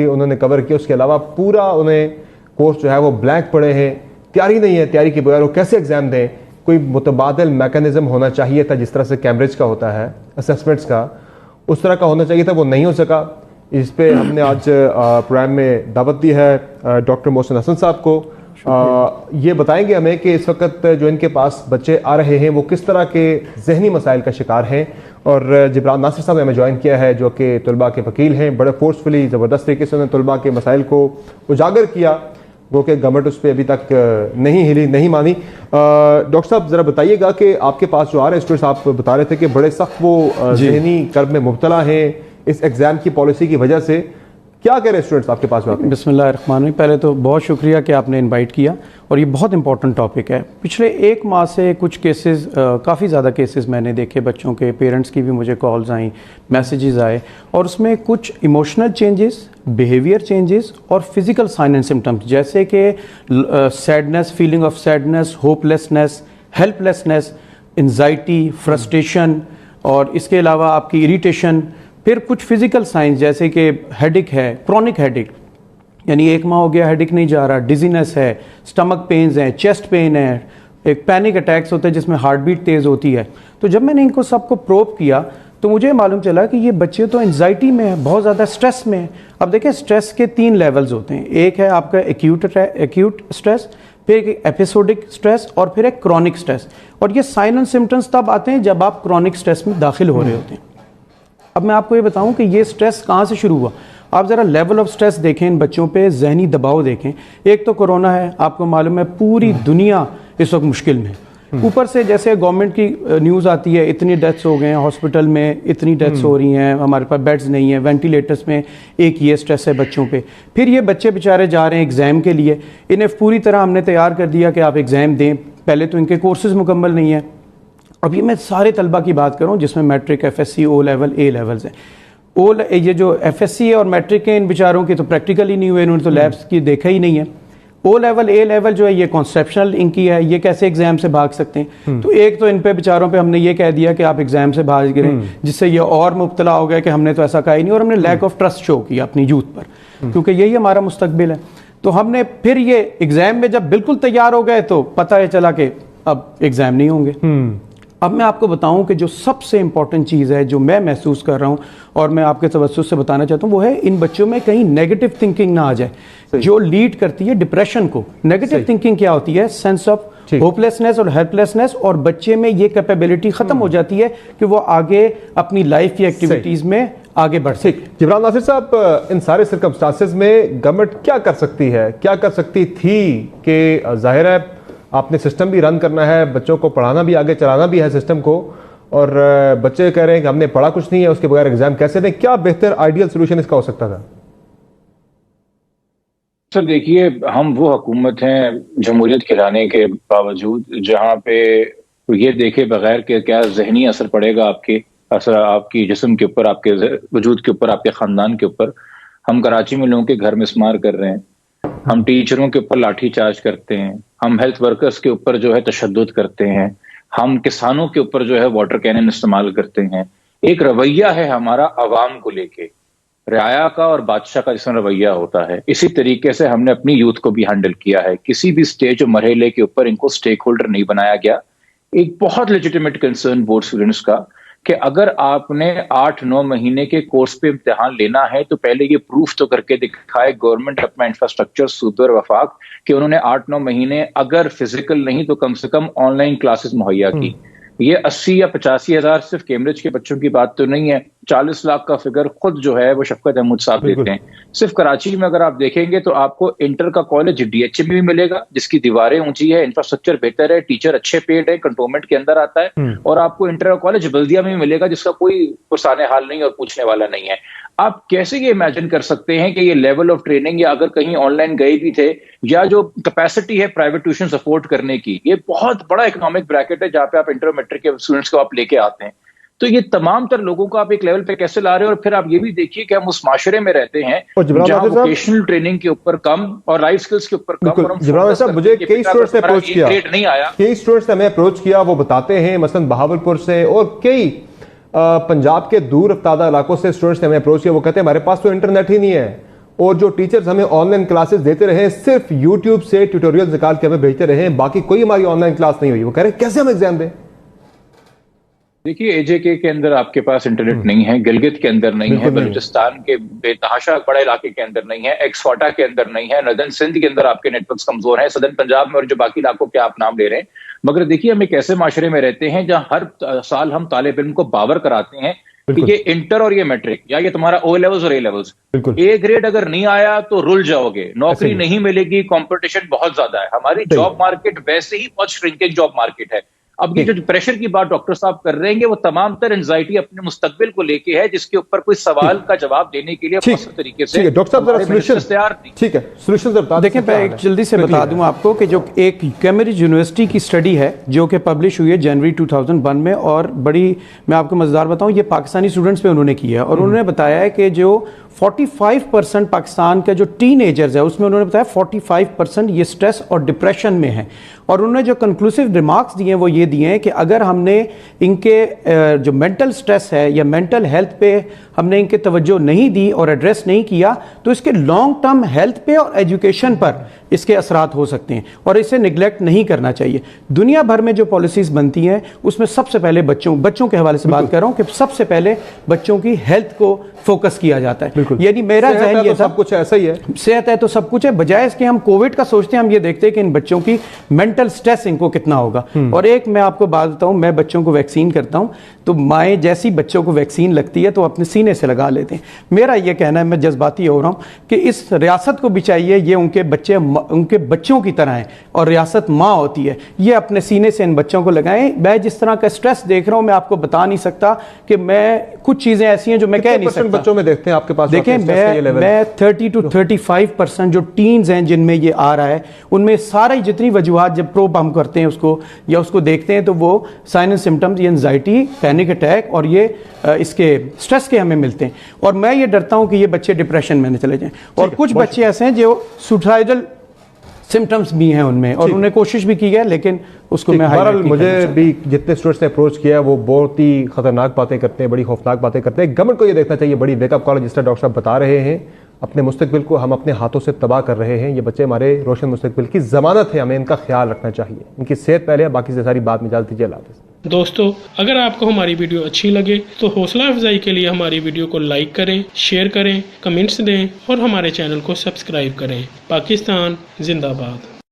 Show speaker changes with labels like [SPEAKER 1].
[SPEAKER 1] انہوں نے کور کیا, اس کے علاوہ پورا انہیں کورس جو ہے وہ بلینک پڑے ہیں, تیاری نہیں ہے, تیاری کے بغیر وہ کیسے ایگزام دیں؟ کوئی متبادل میکانزم ہونا چاہیے تھا, جس طرح سے کیمبرج کا ہوتا ہے اسیسمنٹس کا, اس طرح کا ہونا چاہیے تھا, وہ نہیں ہو سکا. اس پہ ہم نے آج پروگرام میں دعوت دی ہے ڈاکٹر محسن حسن صاحب کو. یہ بتائیں گے ہمیں کہ اس وقت جو ان کے پاس بچے آ رہے ہیں وہ کس طرح کے ذہنی مسائل کا شکار ہیں. اور جبران ناصر صاحب نے ہمیں جوائن کیا ہے, جو کہ طلباء کے وکیل ہیں. بڑے فورسفلی زبردست طریقے سے انہوں نے طلباء کے مسائل کو اجاگر کیا, وہ کہ گورنمنٹ اس پہ ابھی تک نہیں ہلی, نہیں مانی. ڈاکٹر صاحب ذرا بتائیے گا کہ آپ کے پاس جو آ رہے ہیں اسٹوڈنٹس, آپ بتا رہے تھے کہ بڑے سخت وہ ذہنی کرب میں مبتلا ہیں اس ایگزام کی پالیسی کی وجہ سے, کیا کہہ رہے ہیں اسٹوڈنٹس آپ کے پاس آتے ہیں؟
[SPEAKER 2] بسم اللہ الرحمن الرحیم. پہلے تو بہت شکریہ کہ آپ نے انوائٹ کیا, اور یہ بہت امپورٹنٹ ٹاپک ہے. پچھلے ایک ماہ سے کچھ کیسز, کافی زیادہ کیسز میں نے دیکھے بچوں کے, پیرنٹس کی بھی مجھے کالز آئیں, میسیجز آئے, اور اس میں کچھ ایموشنل چینجز, بیہیویئر چینجز اور فزیکل سائن اینڈ سمٹمس, جیسے کہ sadness, feeling of sadness, hope lessons, help lessons, anxiety, frustration, اور اس کے علاوہ آپ کی اریٹیشن. پھر کچھ فزیکل سائنس جیسے کہ ہیڈک ہے, کرونک ہیڈک, یعنی ایک ماہ ہو گیا ہیڈک نہیں جا رہا, ڈیزینس ہے, سٹمک پینز ہیں, چیسٹ پین ہے, ایک پینک اٹیکس ہوتے ہیں جس میں ہارٹ بیٹ تیز ہوتی ہے. تو جب میں نے ان کو سب کو پروب کیا تو مجھے معلوم چلا کہ یہ بچے تو انزائٹی میں ہیں, بہت زیادہ سٹریس میں ہیں. اب دیکھیں سٹریس کے 3 لیولز ہوتے ہیں, ایک ہے آپ کا ایکیوٹ سٹریس, پھر ایک ایپیسوڈک سٹریس, اور پھر ایک کرونک سٹریس. اور یہ سائن اینڈ سمٹمس تب آتے ہیں جب آپ کرونک سٹریس میں داخل ہو رہے ہوتے ہیں. اب میں آپ کو یہ بتاؤں کہ یہ سٹریس کہاں سے شروع ہوا. آپ ذرا لیول آف سٹریس دیکھیں, ان بچوں پہ ذہنی دباؤ دیکھیں. ایک تو کورونا ہے, آپ کو معلوم ہے پوری دنیا اس وقت مشکل میں. اوپر سے جیسے گورنمنٹ کی نیوز آتی ہے اتنی ڈیتھس ہو گئے ہیں ہاسپٹل میں, اتنی ڈیتھس ہو رہی ہیں, ہمارے پاس بیڈز نہیں ہیں, وینٹیلیٹرس میں, ایک یہ سٹریس ہے بچوں پہ. پھر یہ بچے بیچارے جا رہے ہیں ایگزام کے لیے, انہیں پوری طرح ہم نے تیار کر دیا کہ آپ ایگزام دیں. پہلے تو ان کے کورسز مکمل نہیں ہیں. اب یہ میں سارے طلبہ کی بات کروں جس میں matric, F S C, O level, A levels ہیں. یہ جو ایف ایس سی ہے اور میٹرک ہے, ان بیچاروں کی تو پریکٹیکل ہی نہیں ہوئے, انہوں نے تو لیبس کی دیکھا ہی نہیں ہے. او لیول, اے لیول جو ہے یہ کانسیپشنل ان کی ہے, یہ کیسے ایگزام سے بھاگ سکتے ہیں. تو ایک تو ان پہ بیچاروں پہ ہم نے یہ کہہ دیا کہ آپ ایگزام سے بھاگ گئے, جس سے یہ اور مبتلا ہو گیا کہ ہم نے تو ایسا کہا ہی نہیں, اور ہم نے لیک آف ٹرسٹ شو کیا اپنی یوتھ پر, کیونکہ یہی ہمارا مستقبل ہے. تو ہم نے پھر یہ ایگزام میں جب بالکل تیار ہو گئے تو پتہ چلا کہ اب ایگزام نہیں ہوں گے. اب میں آپ کو بتاؤں کہ جو سب سے امپورٹنٹ چیز ہے جو میں محسوس کر رہا ہوں اور میں آپ کے توسط سے بتانا چاہتا ہوں, وہ ہے ان بچوں میں کہیں نیگیٹو تھنکنگ نہ آ جائے جو لیڈ کرتی ہے ڈپریشن کو. نیگیٹو تھنکنگ کیا ہوتی ہے؟ سینس آف ہوپ لیسنس اور ہیلپ لیسنس, اور بچے میں یہ کیپیبلٹی ختم ہو جاتی ہے کہ وہ آگے اپنی لائف کی ایکٹیویٹیز میں آگے بڑھ سکے.
[SPEAKER 1] جبران ناصر صاحب, ان سارے سرکمسٹانسز میں گورنمنٹ کیا کر سکتی ہے, کیا کر سکتی تھی؟ کہ ظاہر ہے آپ نے سسٹم بھی رن کرنا ہے, بچوں کو پڑھانا بھی, آگے چلانا بھی ہے سسٹم کو, اور بچے کہہ رہے ہیں کہ ہم نے پڑھا کچھ نہیں ہے, اس کے بغیر ایگزام کیسے دیں؟ کیا بہتر آئیڈیل سولوشن اس کا ہو سکتا تھا؟
[SPEAKER 3] سر دیکھیے, ہم وہ حکومت ہیں جمہوریت کہلانے کے باوجود جہاں پہ یہ دیکھے بغیر کہ کیا ذہنی اثر پڑے گا آپ کے, اثر آپ کی جسم کے اوپر, آپ کے وجود کے اوپر, آپ کے خاندان کے اوپر. ہم کراچی میں لوگوں کے گھر مسمار کر رہے ہیں, ہم ٹیچروں کے اوپر لاٹھی چارج کرتے ہیں, ہم ہیلتھ ورکرز کے اوپر جو ہے تشدد کرتے ہیں, ہم کسانوں کے اوپر جو ہے واٹر کینن استعمال کرتے ہیں. ایک رویہ ہے ہمارا عوام کو لے کے, رعایا کا اور بادشاہ کا جس میں رویہ ہوتا ہے. اسی طریقے سے ہم نے اپنی یوتھ کو بھی ہینڈل کیا ہے. کسی بھی سٹیج اور مرحلے کے اوپر ان کو سٹیک ہولڈر نہیں بنایا گیا. ایک بہت لیجیٹیمیٹ کنسرن بورڈ اسٹوڈنٹس کا کہ اگر آپ نے 8-9 مہینے کے کورس پہ امتحان لینا ہے تو پہلے یہ پروف تو کر کے دکھائے گورنمنٹ اپنا انفراسٹرکچر صوبے اور وفاق کہ انہوں نے 8-9 مہینے اگر فزیکل نہیں تو کم سے کم آن لائن کلاسز مہیا کی. یہ 80 یا 85 ہزار صرف کیمبرج کے بچوں کی بات تو نہیں ہے, 40 لاکھ کا فگر خود جو ہے وہ شفقت احمد صاحب دیتے ہیں. صرف کراچی میں اگر آپ دیکھیں گے تو آپ کو انٹر کا کالج ڈی ایچ اے میں بھی ملے گا جس کی دیواریں اونچی ہے, انفراسٹرکچر بہتر ہے, ٹیچر اچھے پیڈ ہے, کنٹونمنٹ کے اندر آتا ہے, اور آپ کو انٹر کا کالج بلدیہ میں بھی ملے گا جس کا کوئی پرسانے حال نہیں اور پوچھنے والا نہیں ہے. آپ کیسے یہ امیجن کر سکتے ہیں کہ یہ لیول آف ٹریننگ, یا اگر کہیں آن لائن گئے بھی تھے, یا جو کیپیسٹی ہے پرائیویٹ ٹیوشن سپورٹ کرنے کی, یہ بہت بڑا اکنامک بریکٹ ہے جہاں پہ آپ انٹر میٹرک کے اسٹوڈنٹس کو آپ لے کے آتے ہیں. تو یہ تمام تر لوگوں کو آپ ایک لیول پہ کیسے لا رہے ہیں؟ اور پھر آپ یہ بھی دیکھیے کہ ہم اس معاشرے میں رہتے ہیں جہاں ووکیشنل ٹریننگ کے اوپر کم اور لائف سکلز کے اوپر کم.
[SPEAKER 1] جبران صاحب, مجھے کئی اسٹوڈنٹس نے اپروچ کیا, کئی اسٹوڈنٹس نے ہمیں اپروچ کیا, وہ بتاتے ہیں مثلا بہاولپور سے اور کئی پنجاب کے دور افتادہ علاقوں سے اسٹوڈنٹس نے ہمیں اپروچ کیا, وہ کہتے ہیں ہمارے پاس تو انٹرنیٹ ہی نہیں ہے, اور جو ٹیچرز ہمیں آن لائن کلاسز دیتے رہے ہیں صرف یوٹیوب سے ٹیوٹوریل نکال کے ہمیں بھیجتے رہے ہیں, باقی کوئی ہماری آن لائن کلاس نہیں ہوئی. وہ کہہ رہے ہیں کیسے ہم ایگزام دیں؟
[SPEAKER 3] دیکھیے AJK کے اندر آپ کے پاس انٹرنیٹ نہیں ہے, گلگت کے اندر نہیں ہے, بلوچستان کے بے تحاشا بڑے علاقے کے اندر نہیں ہے, ایکس فاٹا کے اندر نہیں ہے, ندن سندھ کے اندر آپ کے نیٹ ورکس کمزور ہیں, صدرن پنجاب میں اور جو باقی علاقوں کے آپ نام لے رہے ہیں. مگر دیکھیے ہم ایک ایسے معاشرے میں رہتے ہیں جہاں ہر سال ہم طالب علم کو باور کراتے ہیں کہ یہ انٹر اور یہ میٹرک یا یہ تمہارا او لیولز اور اے لیولز, اے گریڈ اگر نہیں آیا تو رل جاؤ گے, نوکری نہیں ملے گی, کمپٹیشن بہت زیادہ ہے. ہماری جاب مارکیٹ ویسے ہی بہت شرنکنگ جاب مارکیٹ ہے. اب یہ جو پریشر کی بات ڈاکٹر صاحب کر رہے ہیں وہ تمام تر انزائٹی اپنے مستقبل کو لے کے ہے, جس کے اوپر کوئی سوال کا جواب دینے کے لیے مؤثر طریقے سے
[SPEAKER 1] ڈاکٹر صاحب ذرا سولوشن تیار نہیں. ٹھیک ہے, سولوشن بتا
[SPEAKER 2] دیکھیں میں ایک جلدی سے بتا دوں آپ کو کہ جو ایک کیمبرج یونیورسٹی کی سٹڈی ہے جو کہ پبلش ہوئی ہے جنوری 2001 میں, اور بڑی میں آپ کو مزیدار بتاؤں یہ پاکستانی اسٹوڈنٹس پہ انہوں نے کی ہے, اور انہوں نے بتایا ہے کہ جو 45% پاکستان کا جو ٹین ایجرز ہے اس میں انہوں نے بتایا 45% یہ سٹریس اور ڈپریشن میں ہیں. اور انہوں نے جو کنکلوسیو ریمارکس دیے ہیں وہ یہ دیے ہیں کہ اگر ہم نے ان کے جو مینٹل سٹریس ہے یا مینٹل ہیلتھ پہ ہم نے ان کے توجہ نہیں دی اور ایڈریس نہیں کیا تو اس کے لانگ ٹرم ہیلتھ پہ اور ایجوکیشن پر اس کے اثرات ہو سکتے ہیں, اور اسے نگلیکٹ نہیں کرنا چاہیے. دنیا بھر میں جو پالیسیز بنتی ہیں اس میں سب سے پہلے بچوں کے حوالے سے بات کر رہا ہوں کہ سب سے پہلے بچوں کی ہیلتھ کو فوکس کیا جاتا ہے. یعنی میرا ذہن یہ تھا
[SPEAKER 1] سب کچھ ایسا ہی ہے,
[SPEAKER 2] صحت ہے تو سب کچھ ہے, بجائے اس کے ہم کووڈ کا سوچتے ہیں ہم یہ دیکھتے ہیں کہ ان بچوں کی مینٹل سٹریس ان کو کتنا ہوگا. اور ایک میں آپ کو بات بتاؤں, میں بچوں کو ویکسین کرتا ہوں تو مائیں جیسی بچوں کو ویکسین لگتی ہے تو اپنے سینے سے لگا لیتے ہیں. میرا یہ کہنا ہے, میں جذباتی ہو رہا ہوں کہ اس ریاست کو بھی چاہیے یہ ان کے بچوں کی طرح ہیں, اور ریاست ماں ہوتی ہے, یہ اپنے سینے سے ان بچوں کو لگائیں. میں جس طرح کا سٹریس دیکھ رہا ہوں میں آپ کو بتا نہیں سکتا کہ میں کچھ چیزیں ایسی ہیں جو میں کہہ نہیں سکتا.
[SPEAKER 1] بچوں میں دیکھتے ہیں آپ کے پاس,
[SPEAKER 2] دیکھیں میں 30 to 35% جو ٹینز ہیں جن میں یہ آ رہا ہے ان میں ساری جتنی وجوہات جب پروب ہم کرتے ہیں اس کو یا اس کو دیکھتے ہیں تو وہ سائن اینڈ سمٹمز, یہ انزائٹی, پینک اٹیک اور یہ اس کے سٹریس کے ہمیں ملتے ہیں. اور میں یہ ڈرتا ہوں کہ یہ بچے ڈپریشن میں نہ چلے جائیں. اور کچھ بچے ایسے ہیں جو سوسائڈل سمٹمز بھی ہیں ان میں, اور انہوں نے کوشش بھی کی ہے لیکن اس کو میں
[SPEAKER 1] مجھے بھی جتنے اسٹوڈنٹس نے اپروچ کیا وہ بہت ہی خطرناک باتیں کرتے ہیں, بڑی خوفناک باتیں کرتے ہیں. گورنمنٹ کو یہ دیکھنا چاہیے, بڑی ویک اپ کال جس طرح ڈاکٹر صاحب بتا رہے ہیں, اپنے مستقبل کو ہم اپنے ہاتھوں سے تباہ کر رہے ہیں. یہ بچے ہمارے روشن مستقبل کی ضمانت ہے, ہمیں ان کا خیال رکھنا چاہیے. ان کی صحت پہلے ہے, باقی سے ساری بات میں اجازت دیجیے. اللہ حافظ.
[SPEAKER 4] دوستو اگر آپ کو ہماری ویڈیو اچھی لگے تو حوصلہ افزائی کے لیے ہماری ویڈیو کو لائک کریں, شیئر کریں, کمنٹس دیں اور ہمارے چینل کو سبسکرائب کریں. پاکستان زندہ باد.